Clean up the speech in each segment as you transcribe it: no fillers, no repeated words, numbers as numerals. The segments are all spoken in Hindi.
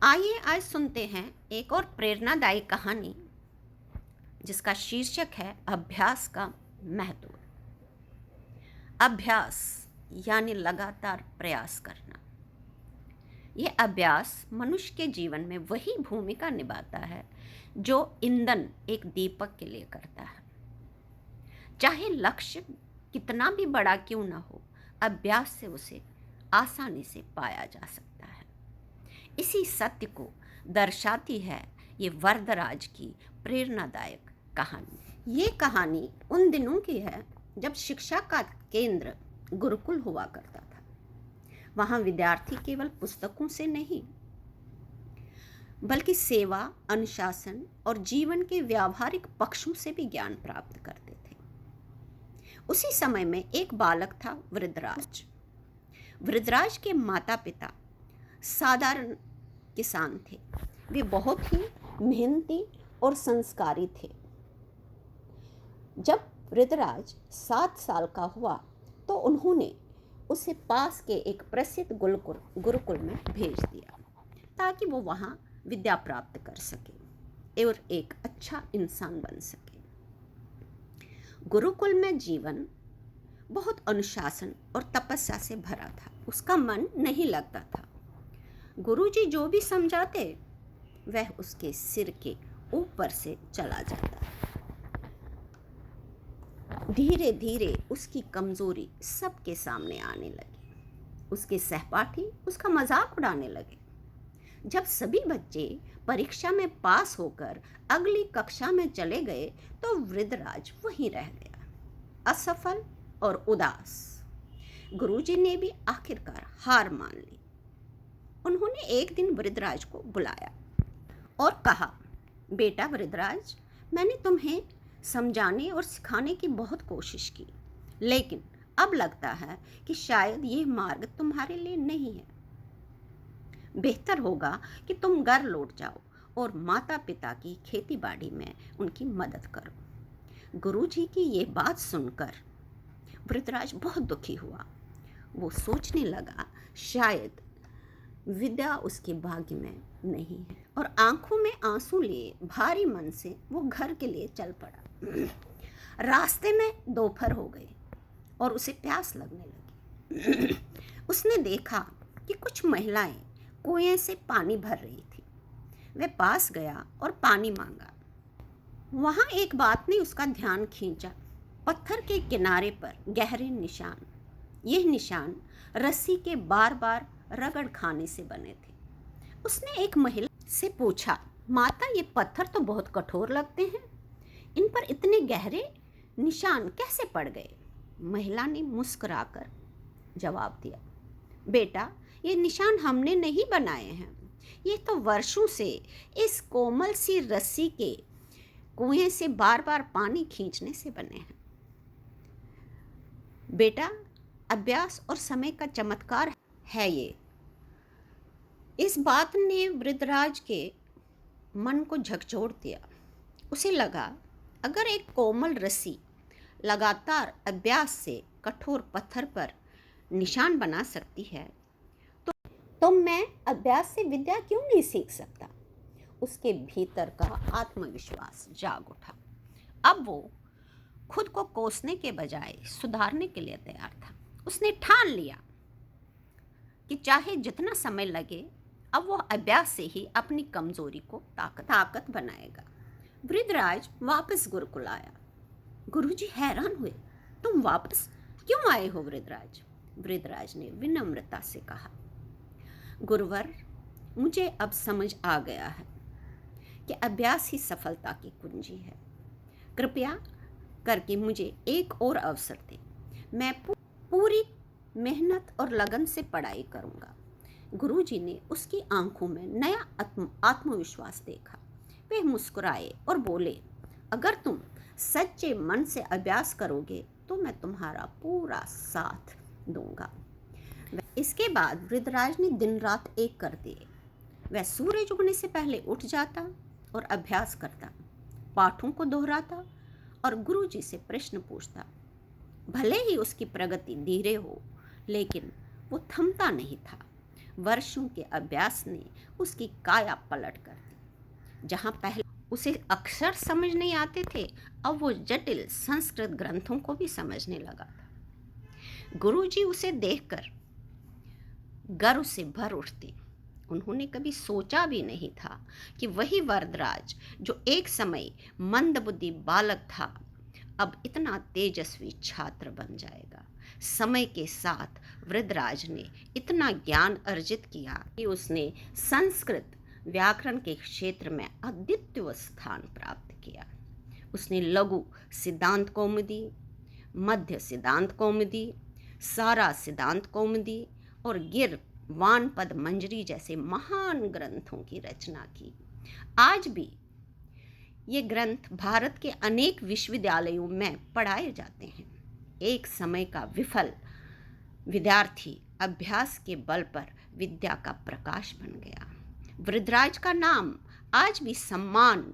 आइए आज सुनते हैं एक और प्रेरणादायी कहानी जिसका शीर्षक है अभ्यास का महत्व। अभ्यास यानी लगातार प्रयास करना। यह अभ्यास मनुष्य के जीवन में वही भूमिका निभाता है जो ईंधन एक दीपक के लिए करता है। चाहे लक्ष्य कितना भी बड़ा क्यों न हो, अभ्यास से उसे आसानी से पाया जा सकता है। इसी सत्य को दर्शाती है ये वरदराज की प्रेरणादायक कहानी। ये कहानी उन दिनों की है जब शिक्षा का केंद्र गुरुकुल हुआ करता था। वहाँ विद्यार्थी केवल पुस्तकों से नहीं बल्कि सेवा, अनुशासन और जीवन के व्यावहारिक पक्षों से भी ज्ञान प्राप्त करते थे। उसी समय में एक बालक था, वृद्धराज। वृद्धराज के माता पिता साधारण किसान थे। वे बहुत ही मेहनती और संस्कारी थे। जब वृद्धराज 7 साल का हुआ तो उन्होंने उसे पास के एक प्रसिद्ध गुरुकुल में भेज दिया ताकि वो वहाँ विद्या प्राप्त कर सके और एक अच्छा इंसान बन सके। गुरुकुल में जीवन बहुत अनुशासन और तपस्या से भरा था। उसका मन नहीं लगता था। गुरुजी जो भी समझाते वह उसके सिर के ऊपर से चला जाता। धीरे धीरे उसकी कमजोरी सबके सामने आने लगी। उसके सहपाठी उसका मजाक उड़ाने लगे। जब सभी बच्चे परीक्षा में पास होकर अगली कक्षा में चले गए तो वृद्धराज वहीं रह गया, असफल और उदास। गुरुजी ने भी आखिरकार हार मान ली। उन्होंने एक दिन वृद्धराज को बुलाया और कहा, बेटा वृद्धराज, मैंने तुम्हें समझाने और सिखाने की बहुत कोशिश की, लेकिन अब लगता है कि शायद यह मार्ग तुम्हारे लिए नहीं है। बेहतर होगा कि तुम घर लौट जाओ और माता पिता की खेती बाड़ी में उनकी मदद करो। गुरुजी की ये बात सुनकर वृद्धराज बहुत दुखी हुआ। वो सोचने लगा, शायद विद्या उसके भाग्य में नहीं है, और आंखों में आंसू लिए भारी मन से वो घर के लिए चल पड़ा। रास्ते में दोपहर हो गई और उसे प्यास लगने लगी। उसने देखा कि कुछ महिलाएं कुएं से पानी भर रही थी। वह पास गया और पानी मांगा। वहां एक बात ने उसका ध्यान खींचा। पत्थर के किनारे पर गहरे निशान। यह निशान रस्सी के बार बार रगड़ खाने से बने थे। उसने एक महिला से पूछा, माता, ये पत्थर तो बहुत कठोर लगते हैं, इन पर इतने गहरे निशान कैसे पड़ गए? महिला ने मुस्कुराकर जवाब दिया, बेटा, ये निशान हमने नहीं बनाए हैं, ये तो वर्षों से इस कोमल सी रस्सी के कुएं से बार बार पानी खींचने से बने हैं। बेटा, अभ्यास और समय का चमत्कार है ये। इस बात ने वृद्धराज के मन को झकझोर दिया। उसे लगा, अगर एक कोमल रस्सी लगातार अभ्यास से कठोर पत्थर पर निशान बना सकती है तो मैं अभ्यास से विद्या क्यों नहीं सीख सकता? उसके भीतर का आत्मविश्वास जाग उठा। अब वो खुद को कोसने के बजाय सुधारने के लिए तैयार था। उसने ठान लिया कि चाहे जितना समय लगे, अब वो अभ्यास से ही अपनी कमजोरी को ताकत बनाएगा। वृद्धराज वापस गुरुकुल आया। गुरुजी हैरान हुए, तुम वापस क्यों आए हो वृद्धराज? वृद्धराज ने विनम्रता से कहा, गुरुवर, मुझे अब समझ आ गया है कि अभ्यास ही सफलता की कुंजी है। कृपया करके मुझे एक और अवसर दें। मैं पूरी मेहनत और लगन से पढ़ाई करूंगा। गुरुजी ने उसकी आंखों में नया आत्मविश्वास देखा। वे मुस्कुराए और बोले, अगर तुम सच्चे मन से अभ्यास करोगे तो मैं तुम्हारा पूरा साथ दूंगा। इसके बाद वृद्धराज ने दिन रात एक कर दिए। वह सूरज उगने से पहले उठ जाता और अभ्यास करता, पाठों को दोहराता और गुरुजी से प्रश्न पूछता। भले ही उसकी प्रगति धीरे हो, लेकिन वो थमता नहीं था। वर्षों के अभ्यास ने उसकी काया पलट कर दी। जहाँ पहले उसे अक्षर समझ नहीं आते थे, अब वो जटिल संस्कृत ग्रंथों को भी समझने लगा था। गुरुजी उसे देखकर गर्व से भर उठते। उन्होंने कभी सोचा भी नहीं था कि वही वरदराज जो एक समय मंदबुद्धि बालक था, अब इतना तेजस्वी छात्र बन जाएगा। समय के साथ वृद्धराज ने इतना ज्ञान अर्जित किया कि उसने संस्कृत व्याकरण के क्षेत्र में अद्वितीय स्थान प्राप्त किया। उसने लघु सिद्धांत कौमुदी, मध्य सिद्धांत कौमुदी, सारा सिद्धांत कौमुदी और गिर वानपद मंजरी जैसे महान ग्रंथों की रचना की। आज भी ये ग्रंथ भारत के अनेक विश्वविद्यालयों में पढ़ाए जाते हैं। एक समय का विफल विद्यार्थी अभ्यास के बल पर विद्या का प्रकाश बन गया। वृद्धराज का नाम आज भी सम्मान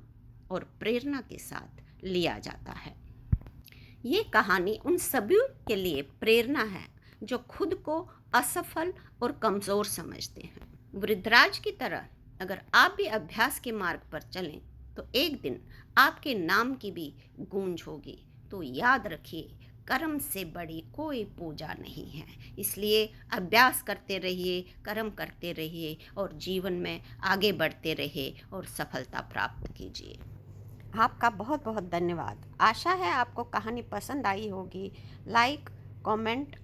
और प्रेरणा के साथ लिया जाता है। ये कहानी उन सभी के लिए प्रेरणा है जो खुद को असफल और कमज़ोर समझते हैं। वृद्धराज की तरह अगर आप भी अभ्यास के मार्ग पर चलें तो एक दिन आपके नाम की भी गूंज होगी। तो याद रखिए, कर्म से बड़ी कोई पूजा नहीं है। इसलिए अभ्यास करते रहिए, कर्म करते रहिए और जीवन में आगे बढ़ते रहिए और सफलता प्राप्त कीजिए। आपका बहुत बहुत धन्यवाद। आशा है आपको कहानी पसंद आई होगी। लाइक, कमेंट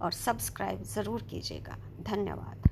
और सब्सक्राइब ज़रूर कीजिएगा। धन्यवाद।